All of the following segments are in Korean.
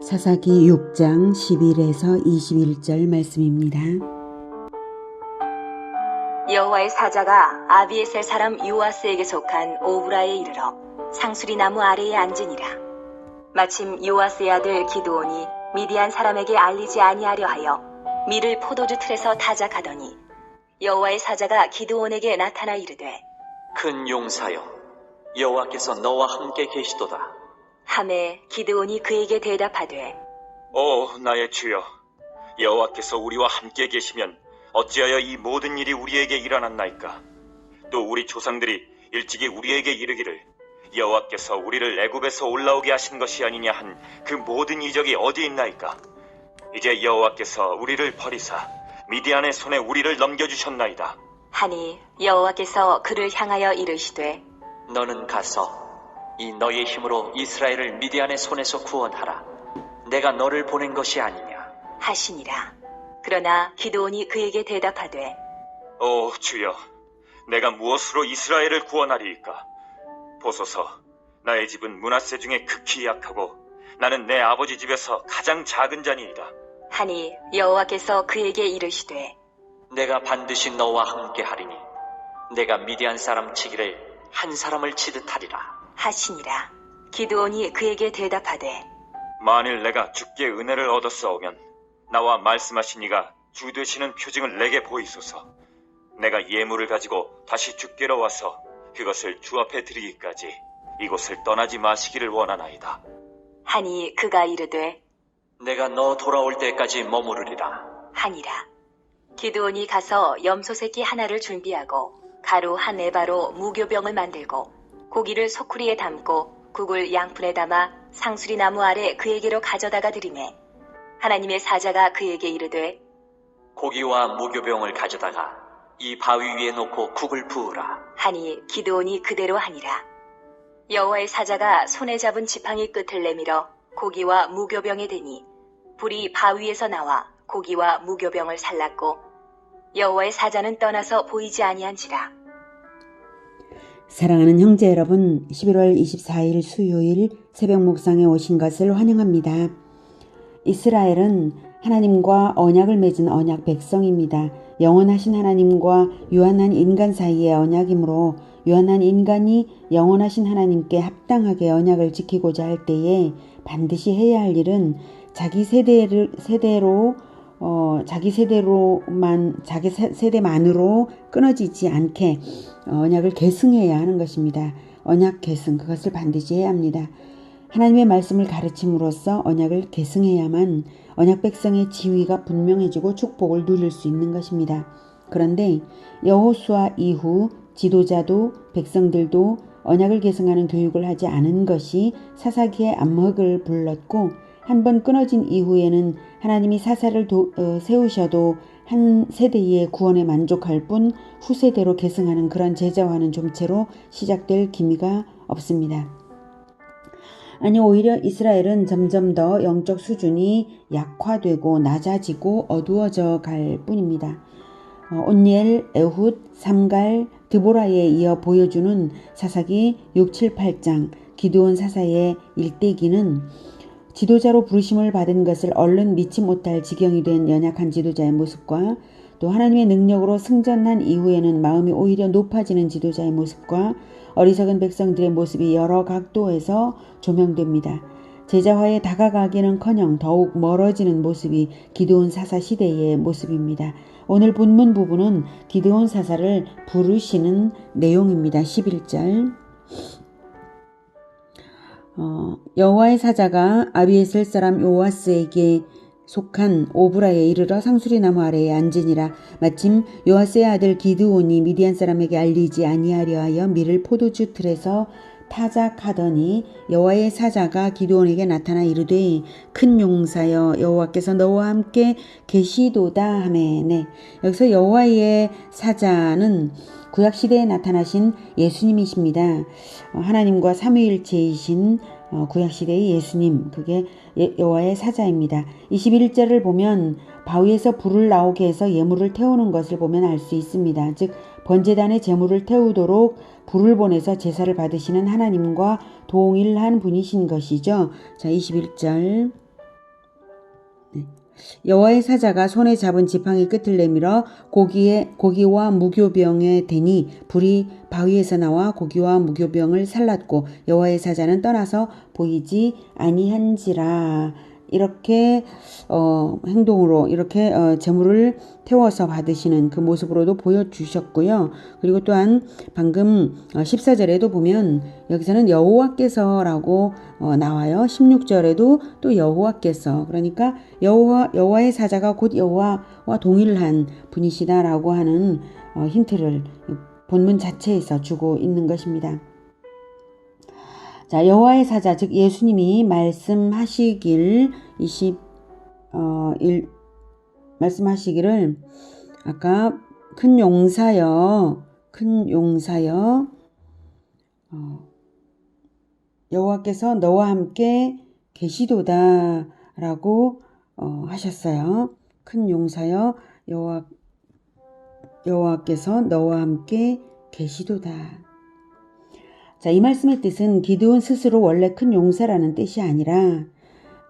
사사기 6장 11에서 21절 말씀입니다. 여호와의 사자가 아비에셀 사람 요아스에게 속한 오브라에 이르러 상수리 나무 아래에 앉으니라. 마침 요아스의 아들 기드온이 미디안 사람에게 알리지 아니하려 하여 밀을 포도주 틀에서 타작하더니 여호와의 사자가 기드온에게 나타나 이르되 큰 용사여, 여호와께서 너와 함께 계시도다. 하매 기드온이 그에게 대답하되 오 나의 주여, 여호와께서 우리와 함께 계시면 어찌하여 이 모든 일이 우리에게 일어났나이까? 또 우리 조상들이 일찍이 우리에게 이르기를 여호와께서 우리를 애굽에서 올라오게 하신 것이 아니냐 한 그 모든 이적이 어디 있나이까? 이제 여호와께서 우리를 버리사 미디안의 손에 우리를 넘겨주셨나이다. 하니 여호와께서 그를 향하여 이르시되 너는 가서 이 너의 힘으로 이스라엘을 미디안의 손에서 구원하라. 내가 너를 보낸 것이 아니냐 하시니라. 그러나 기드온이 그에게 대답하되 오 주여, 내가 무엇으로 이스라엘을 구원하리이까? 보소서, 나의 집은 므낫세 중에 극히 약하고 나는 내 아버지 집에서 가장 작은 자니이다. 하니 여호와께서 그에게 이르시되 내가 반드시 너와 함께 하리니 내가 미디안 사람 치기를 한 사람을 치듯 하리라. 하시니라. 기드온이 그에게 대답하되 만일 내가 주께 은혜를 얻었사오면 나와 말씀하신 이가 주 되시는 표징을 내게 보이소서. 내가 예물을 가지고 다시 주께로 와서 그것을 주 앞에 드리기까지 이곳을 떠나지 마시기를 원하나이다. 하니 그가 이르되 내가 너 돌아올 때까지 머무르리라. 하니라. 기드온이 가서 염소 새끼 하나를 준비하고 가루 한 에바로 무교병을 만들고 고기를 소쿠리에 담고 국을 양푼에 담아 상수리 나무 아래 그에게로 가져다가 드리매 하나님의 사자가 그에게 이르되 고기와 무교병을 가져다가 이 바위 위에 놓고 국을 부으라. 하니 기드온이 그대로 하니라. 여호와의 사자가 손에 잡은 지팡이 끝을 내밀어 고기와 무교병에 대니 불이 바위에서 나와 고기와 무교병을 살랐고 여호와의 사자는 떠나서 보이지 아니한지라. 사랑하는 형제 여러분, 11월 24일 수요일 새벽 묵상에 오신 것을 환영합니다. 이스라엘은 하나님과 언약을 맺은 언약 백성입니다. 영원하신 하나님과 유한한 인간 사이의 언약이므로 유한한 인간이 영원하신 하나님께 합당하게 언약을 지키고자 할 때에 반드시 해야 할 일은 자기 세대만으로 끊어지지 않게 언약을 계승해야 하는 것입니다. 언약 계승, 그것을 반드시 해야 합니다. 하나님의 말씀을 가르침으로써 언약을 계승해야만 언약 백성의 지위가 분명해지고 축복을 누릴 수 있는 것입니다. 그런데 여호수아 이후 지도자도 백성들도 언약을 계승하는 교육을 하지 않은 것이 사사기의 안목을 불렀고, 한번 끊어진 이후에는 하나님이 사사를 세우셔도 한 세대의 구원에 만족할 뿐 후세대로 계승하는 그런 제자화는 좀채로 시작될 기미가 없습니다. 아니, 오히려 이스라엘은 점점 더 영적 수준이 약화되고 낮아지고 어두워져 갈 뿐입니다. 온니엘, 에훗, 삼갈, 드보라에 이어 보여주는 사사기 6, 7, 8장 기드온 사사의 일대기는 지도자로 부르심을 받은 것을 얼른 믿지 못할 지경이 된 연약한 지도자의 모습과 또 하나님의 능력으로 승전한 이후에는 마음이 오히려 높아지는 지도자의 모습과 어리석은 백성들의 모습이 여러 각도에서 조명됩니다. 제자화에 다가가기는커녕 더욱 멀어지는 모습이 기드온 사사 시대의 모습입니다. 오늘 본문 부분은 기드온 사사를 부르시는 내용입니다. 11절. 여호와의 사자가 아비에셀 사람 요아스에게 속한 오브라에 이르러 상수리 나무 아래에 앉으니라. 마침 요아스의 아들 기드온이 미디안 사람에게 알리지 아니하려 하여 밀을 포도주 틀에서 타작하더니 여호와의 사자가 기드온에게 나타나 이르되 큰 용사여, 여호와께서 너와 함께 계시도다 하매. 여기서 여호와의 사자는 구약시대에 나타나신 예수님이십니다. 하나님과 삼위일체이신 구약시대의 예수님, 그게 여호와의 사자입니다. 21절을 보면 바위에서 불을 나오게 해서 예물을 태우는 것을 보면 알 수 있습니다. 즉 번제단에 제물을 태우도록 불을 보내서 제사를 받으시는 하나님과 동일한 분이신 것이죠. 자, 21절. 여호와의 사자가 손에 잡은 지팡이 끝을 내밀어 고기와 무교병에 대니 불이 바위에서 나와 고기와 무교병을 살랐고 여호와의 사자는 떠나서 보이지 아니한지라. 이렇게 행동으로 이렇게 제물을 태워서 받으시는 그 모습으로도 보여주셨고요. 그리고 또한 방금 14절에도 보면 여기서는 여호와께서라고 나와요. 16절에도 또 여호와께서, 그러니까 여호와의 사자가 곧 여호와와 동일한 분이시다라고 하는 힌트를 본문 자체에서 주고 있는 것입니다. 자, 여호와의 사자, 즉 예수님이 말씀하시기를 말씀하시기를 아까 큰 용사여 여호와께서 너와 함께 계시도다라고 하셨어요. 큰 용사여 여호와께서 너와 함께 계시도다. 자, 이 말씀의 뜻은 기드온 스스로 원래 큰 용사라는 뜻이 아니라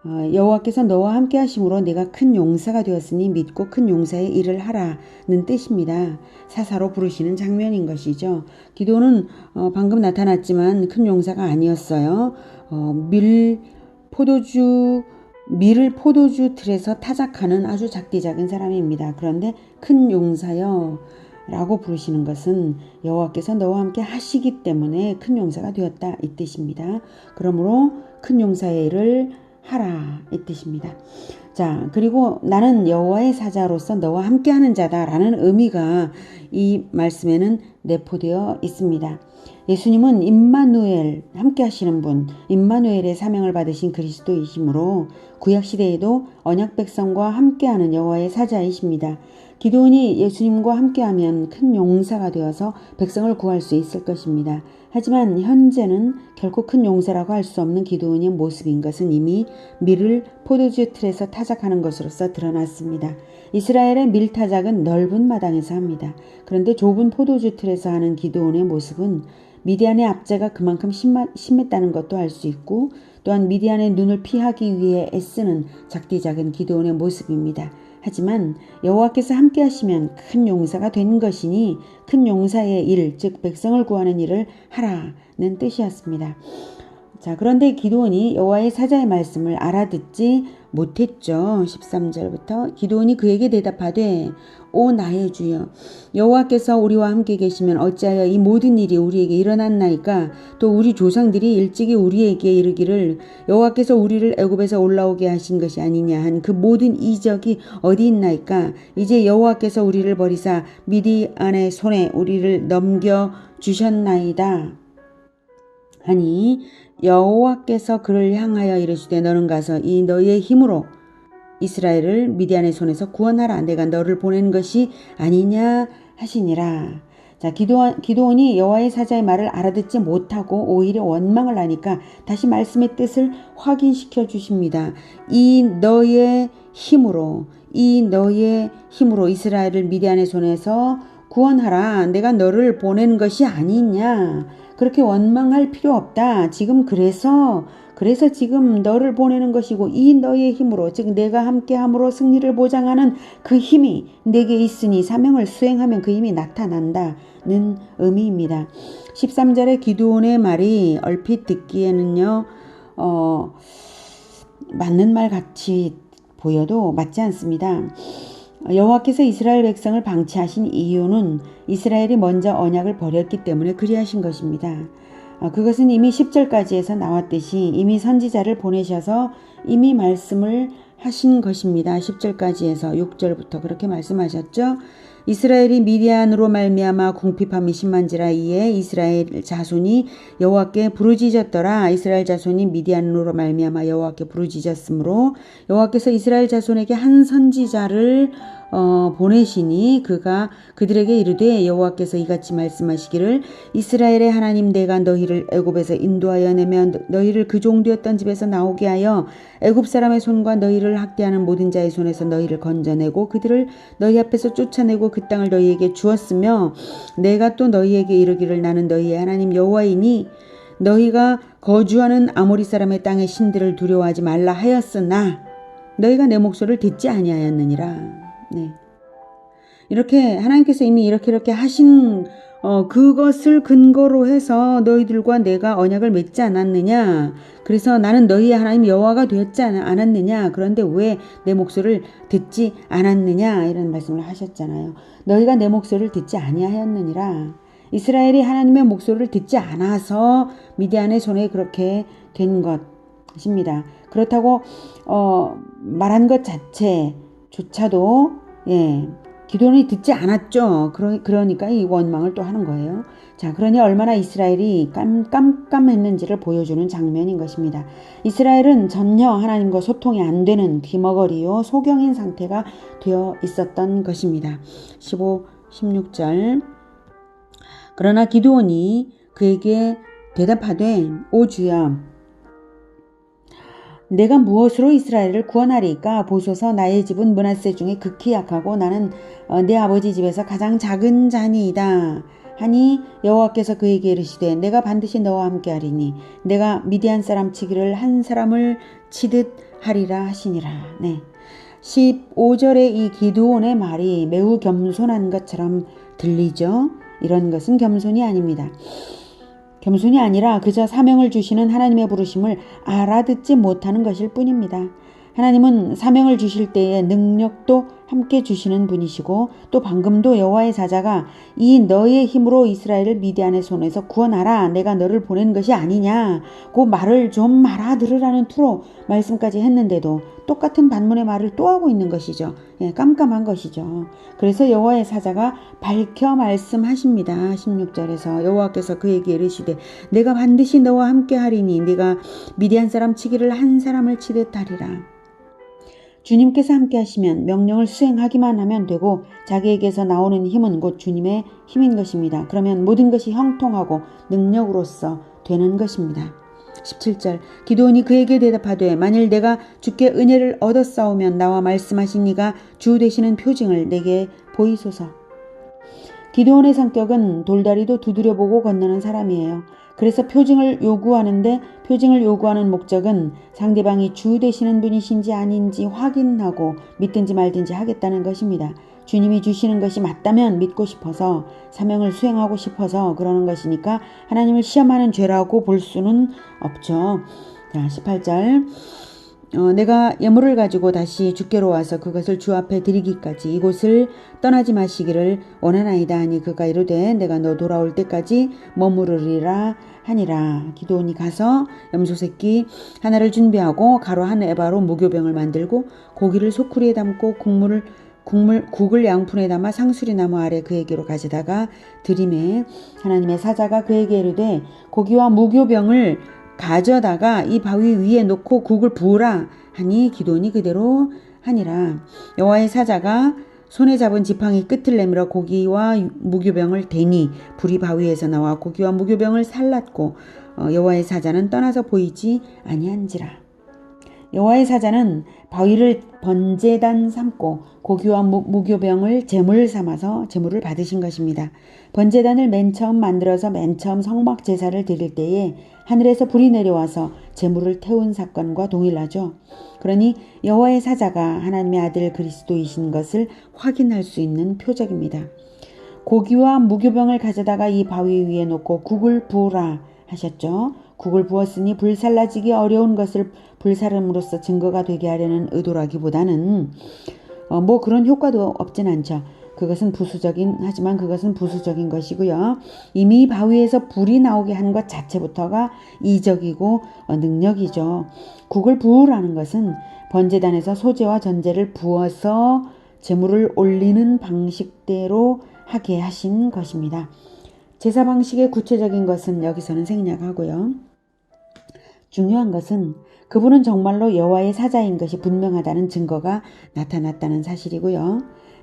여호와께서 너와 함께 하심으로 내가 큰 용사가 되었으니 믿고 큰 용사의 일을 하라는 뜻입니다. 사사로 부르시는 장면인 것이죠. 기드온은 방금 나타났지만 큰 용사가 아니었어요. 밀을 포도주 틀에서 타작하는 아주 작디 작은 사람입니다. 그런데 큰 용사여 라고 부르시는 것은 여호와께서 너와 함께 하시기 때문에 큰 용사가 되었다 이 뜻입니다. 그러므로 큰 용사의 일을 하라 이 뜻입니다. 자, 그리고 나는 여호와의 사자로서 너와 함께하는 자다라는 의미가 이 말씀에는 내포되어 있습니다. 예수님은 임마누엘, 함께 하시는 분, 임마누엘의 사명을 받으신 그리스도이시므로 구약시대에도 언약 백성과 함께하는 여호와의 사자이십니다. 기드온이 예수님과 함께하면 큰 용사가 되어서 백성을 구할 수 있을 것입니다. 하지만 현재는 결코 큰 용사라고 할 수 없는 기드온의 모습인 것은 이미 밀을 포도주 틀에서 타작하는 것으로서 드러났습니다. 이스라엘의 밀 타작은 넓은 마당에서 합니다. 그런데 좁은 포도주 틀에서 하는 기드온의 모습은 미디안의 압제가 그만큼 심했다는 것도 알 수 있고, 또한 미디안의 눈을 피하기 위해 애쓰는 작디 작은 기드온의 모습입니다. 하지만 여호와께서 함께 하시면 큰 용사가 된 것이니 큰 용사의 일, 즉 백성을 구하는 일을 하라는 뜻이었습니다. 자, 그런데 기드온이 여호와의 사자의 말씀을 알아듣지 못했죠. 13절부터 기드온이 그에게 대답하되 오 나의 주여 여호와께서 우리와 함께 계시면 어찌하여 이 모든 일이 우리에게 일어났나이까. 또 우리 조상들이 일찍이 우리에게 이르기를 여호와께서 우리를 애굽에서 올라오게 하신 것이 아니냐 한 그 모든 이적이 어디 있나이까. 이제 여호와께서 우리를 버리사 미디안의 손에 우리를 넘겨 주셨나이다 하니 여호와께서 그를 향하여 이르시되 너는 가서 이 너희의 힘으로 이스라엘을 미디안의 손에서 구원하라. 내가 너를 보낸 것이 아니냐 하시니라. 자, 기드온이 여호와의 사자의 말을 알아듣지 못하고 오히려 원망을 하니까 다시 말씀의 뜻을 확인시켜 주십니다. 이 너의 힘으로 이스라엘을 미디안의 손에서 구원하라. 내가 너를 보낸 것이 아니냐. 그렇게 원망할 필요 없다. 지금 그래서 지금 너를 보내는 것이고 이 너의 힘으로, 즉 내가 함께함으로 승리를 보장하는 그 힘이 내게 있으니 사명을 수행하면 그 힘이 나타난다는 의미입니다. 13절의 기드온의 말이 얼핏 듣기에는요 맞는 말 같이 보여도 맞지 않습니다. 여호와께서 이스라엘 백성을 방치하신 이유는 이스라엘이 먼저 언약을 버렸기 때문에 그리하신 것입니다. 그것은 이미 10절까지에서 나왔듯이 이미 선지자를 보내셔서 이미 말씀을 하신 것입니다. 10절까지에서 6절부터 그렇게 말씀하셨죠. 이스라엘이 미디안으로 말미암아 궁핍함이 심한지라. 이에 이스라엘 자손이 여호와께 부르짖었더라. 이스라엘 자손이 미디안으로 말미암아 여호와께 부르짖었으므로 여호와께서 이스라엘 자손에게 한 선지자를 보내시니 그가 그들에게 이르되 여호와께서 이같이 말씀하시기를 이스라엘의 하나님 내가 너희를 애굽에서 인도하여 내며 너희를 그 종되었던 집에서 나오게 하여 애굽 사람의 손과 너희를 학대하는 모든 자의 손에서 너희를 건져내고 그들을 너희 앞에서 쫓아내고 그 땅을 너희에게 주었으며 내가 또 너희에게 이르기를 나는 너희의 하나님 여호와이니 너희가 거주하는 아모리 사람의 땅의 신들을 두려워하지 말라 하였으나 너희가 내 목소리를 듣지 아니하였느니라. 네. 이렇게 하나님께서 이미 이렇게 하신 그것을 근거로 해서 너희들과 내가 언약을 맺지 않았느냐. 그래서 나는 너희의 하나님 여호와가 되었지 않았느냐. 그런데 왜 내 목소리를 듣지 않았느냐. 이런 말씀을 하셨잖아요. 너희가 내 목소리를 듣지 아니하였느니라. 이스라엘이 하나님의 목소리를 듣지 않아서 미디안의 손에 그렇게 된 것입니다. 그렇다고 말한 것 자체조차도 기도원이 듣지 않았죠. 그러니까 이 원망을 또 하는 거예요. 자, 그러니 얼마나 이스라엘이 깜깜했는지를 보여주는 장면인 것입니다. 이스라엘은 전혀 하나님과 소통이 안 되는 귀머거리요 소경인 상태가 되어 있었던 것입니다. 15, 16절 그러나 기드온이 그에게 대답하되 오 주여 내가 무엇으로 이스라엘을 구원하리까? 보소서 나의 집은 므낫세 중에 극히 약하고 나는 내 아버지 집에서 가장 작은 자니이다. 하니 여호와께서 그에게 이르시되 내가 반드시 너와 함께하리니 내가 미디안 사람 치기를 한 사람을 치듯 하리라 하시니라. 네. 15절의 이 기드온의 말이 매우 겸손한 것처럼 들리죠. 이런 것은 겸손이 아닙니다. 겸손이 아니라 그저 사명을 주시는 하나님의 부르심을 알아듣지 못하는 것일 뿐입니다. 하나님은 사명을 주실 때에 능력도 함께 주시는 분이시고 또 방금도 여호와의 사자가 이 너의 힘으로 이스라엘을 미디안의 손에서 구원하라 내가 너를 보낸 것이 아니냐 그 말을 좀 알아들으라는 투로 말씀까지 했는데도 똑같은 반문의 말을 또 하고 있는 것이죠. 깜깜한 것이죠. 그래서 여호와의 사자가 밝혀 말씀하십니다. 16절에서 여호와께서 그에게 이르시되 내가 반드시 너와 함께 하리니 네가 미디안 사람 치기를 한 사람을 치듯 하리라. 주님께서 함께 하시면 명령을 수행하기만 하면 되고 자기에게서 나오는 힘은 곧 주님의 힘인 것입니다. 그러면 모든 것이 형통하고 능력으로서 되는 것입니다. 17절 기드온이 그에게 대답하되 만일 내가 주께 은혜를 얻었사오면 나와 말씀하신 이가 주 되시는 표징을 내게 보이소서. 기드온의 성격은 돌다리도 두드려보고 건너는 사람이에요. 그래서 표징을 요구하는 목적은 상대방이 주 되시는 분이신지 아닌지 확인하고 믿든지 말든지 하겠다는 것입니다. 주님이 주시는 것이 맞다면 믿고 싶어서 사명을 수행하고 싶어서 그러는 것이니까 하나님을 시험하는 죄라고 볼 수는 없죠. 자, 18절 내가 예물을 가지고 다시 주께로 와서 그것을 주 앞에 드리기까지 이곳을 떠나지 마시기를 원하나이다 하니 그가 이르되 내가 너 돌아올 때까지 머무르리라 하니라. 기드온이 가서 염소새끼 하나를 준비하고 가루 한 에바로 무교병을 만들고 고기를 소쿠리에 담고 국을 양푼에 담아 상수리나무 아래 그에게로 가져다가 들이매 하나님의 사자가 그에게 이르되 고기와 무교병을 가져다가 이 바위 위에 놓고 국을 부으라 하니 기드온이 그대로 하니라. 여호와의 사자가 손에 잡은 지팡이 끝을 내밀어 고기와 무교병을 대니 불이 바위에서 나와 고기와 무교병을 살랐고 여호와의 사자는 떠나서 보이지 아니한지라. 여호와의 사자는 바위를 번제단 삼고 고기와 무교병을 제물 삼아서 제물을 받으신 것입니다. 번제단을 맨 처음 만들어서 맨 처음 성막 제사를 드릴 때에 하늘에서 불이 내려와서 제물을 태운 사건과 동일하죠. 그러니 여호와의 사자가 하나님의 아들 그리스도이신 것을 확인할 수 있는 표적입니다. 고기와 무교병을 가져다가 이 바위 위에 놓고 국을 부으라 하셨죠. 국을 부었으니 불살라지기 어려운 것을 불사름으로써 증거가 되게 하려는 의도라기보다는 뭐 그런 효과도 없진 않죠. 하지만 그것은 부수적인 것이고요. 이미 바위에서 불이 나오게 한 것 자체부터가 이적이고 능력이죠. 국을 부으라는 것은 번제단에서 소제와 전제를 부어서 제물을 올리는 방식대로 하게 하신 것입니다. 제사 방식의 구체적인 것은 여기서는 생략하고요. 중요한 것은 그분은 정말로 여호와의 사자인 것이 분명하다는 증거가 나타났다는 사실이고요.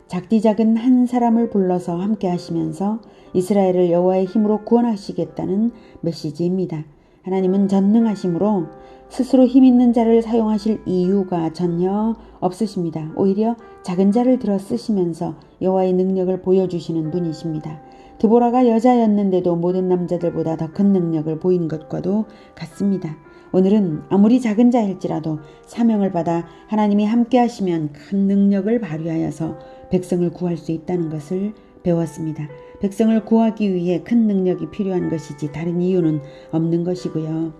작디 작은 한 사람을 불러서 함께 하시면서 이스라엘을 여호와의 힘으로 구원하시겠다는 메시지입니다. 하나님은 전능하심으로 스스로 힘 있는 자를 사용하실 이유가 전혀 없으십니다. 오히려 작은 자를 들어 쓰시면서 여호와의 능력을 보여주시는 분이십니다. 드보라가 여자였는데도 모든 남자들보다 더 큰 능력을 보인 것과도 같습니다. 오늘은 아무리 작은 자일지라도 사명을 받아 하나님이 함께 하시면 큰 능력을 발휘하여서 백성을 구할 수 있다는 것을 배웠습니다. 백성을 구하기 위해 큰 능력이 필요한 것이지 다른 이유는 없는 것이고요.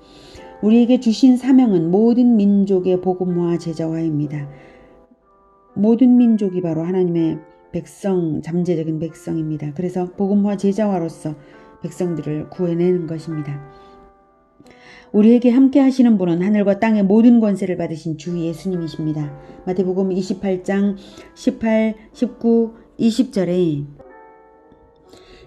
우리에게 주신 사명은 모든 민족의 복음화 제자화입니다. 모든 민족이 바로 하나님의 백성, 잠재적인 백성입니다. 그래서 복음화 제자화로서 백성들을 구해내는 것입니다. 우리에게 함께 하시는 분은 하늘과 땅의 모든 권세를 받으신 주 예수님이십니다. 마태복음 28장 18, 19, 20절에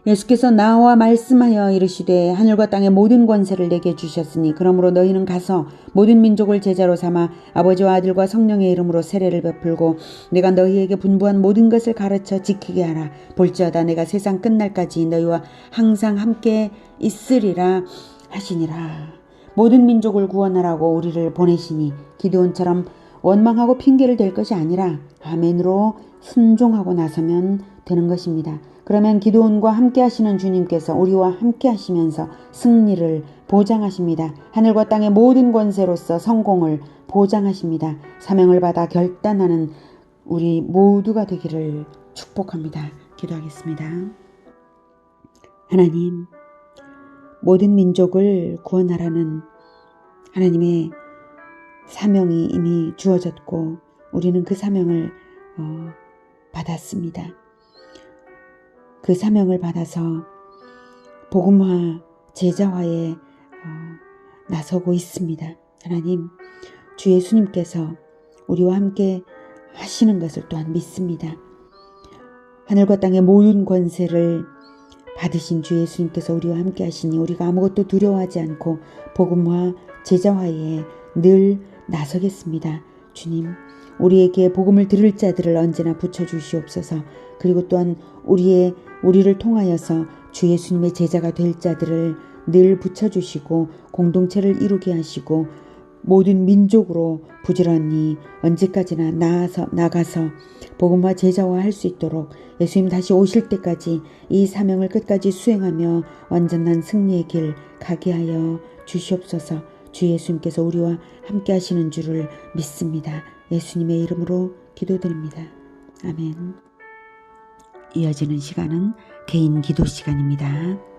예수께서 나와 말씀하여 이르시되 하늘과 땅의 모든 권세를 내게 주셨으니 그러므로 너희는 가서 모든 민족을 제자로 삼아 아버지와 아들과 성령의 이름으로 세례를 베풀고 내가 너희에게 분부한 모든 것을 가르쳐 지키게 하라. 볼지어다 내가 세상 끝날까지 너희와 항상 함께 있으리라 하시니라. 모든 민족을 구원하라고 우리를 보내시니 기드온처럼 원망하고 핑계를 댈 것이 아니라 아멘으로 순종하고 나서면 되는 것입니다. 그러면 기드온과 함께 하시는 주님께서 우리와 함께 하시면서 승리를 보장하십니다. 하늘과 땅의 모든 권세로서 성공을 보장하십니다. 사명을 받아 결단하는 우리 모두가 되기를 축복합니다. 기도하겠습니다. 하나님, 모든 민족을 구원하라는 하나님의 사명이 이미 주어졌고 우리는 그 사명을 받았습니다. 그 사명을 받아서 복음화 제자화에 나서고 있습니다. 하나님, 주 예수님께서 우리와 함께 하시는 것을 또한 믿습니다. 하늘과 땅의 모든 권세를 받으신 주 예수님께서 우리와 함께 하시니 우리가 아무것도 두려워하지 않고 복음화 제자화에 늘 나서겠습니다. 주님, 우리에게 복음을 들을 자들을 언제나 붙여주시옵소서. 그리고 또한 우리를 통하여서 주 예수님의 제자가 될 자들을 늘 붙여주시고 공동체를 이루게 하시고 모든 민족으로 부지런히 언제까지나 나가서 복음화 제자화 할 수 있도록 예수님 다시 오실 때까지 이 사명을 끝까지 수행하며 완전한 승리의 길 가게 하여 주시옵소서. 주 예수님께서 우리와 함께 하시는 줄을 믿습니다. 예수님의 이름으로 기도드립니다. 아멘. 이어지는 시간은 개인 기도 시간입니다.